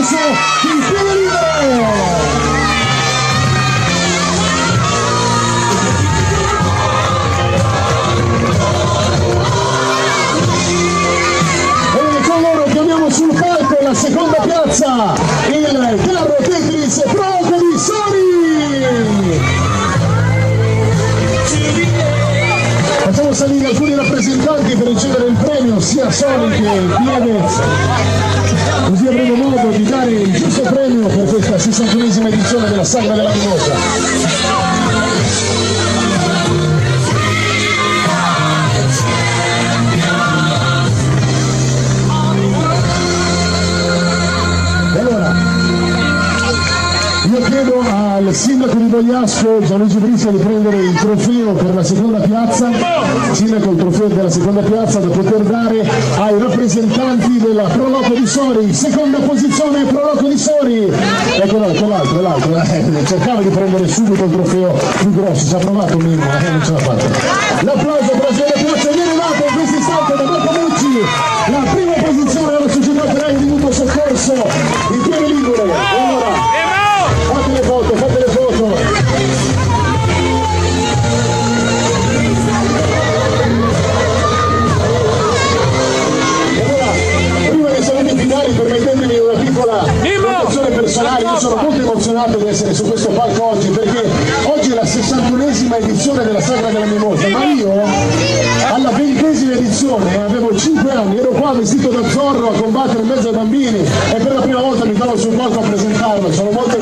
applauso di Piede Libero! Sul palco la seconda piazza il carro Tetris Proloco di Sony. Facciamo salire alcuni rappresentanti per ricevere il premio sia Sony che Piede, così avremo modo di dare il giusto premio per questa 61esima edizione della Sagra della Mimosa. Io chiedo al sindaco di Bogliasco, Gianluigi Brissa, di prendere il trofeo per la seconda piazza, sindaco il trofeo della seconda piazza da poter dare ai rappresentanti della Proloco di Sori. Seconda posizione Proloco di Sori. Ecco l'altro, cercava di prendere subito il trofeo più grosso, ci ha provato Mimmo, non ce l'ha fatta. L'applauso per la seconda piazza viene dato in questo istante da Marco Mucci, la prima posizione alla società operaia di mutuo soccorso di Piede Ligure. Allora, fate le foto. Prima dei saluti finali, permettetemi una piccola riflessione personale. Io sono molto emozionato di essere su questo palco oggi, perché oggi è la 61esima edizione della Sagra della Mimosa, ma io alla 20esima edizione avevo 5 anni, ero qua vestito da Zorro a combattere in mezzo ai bambini e per la prima volta mi trovo sul palco a presentarlo, sono molto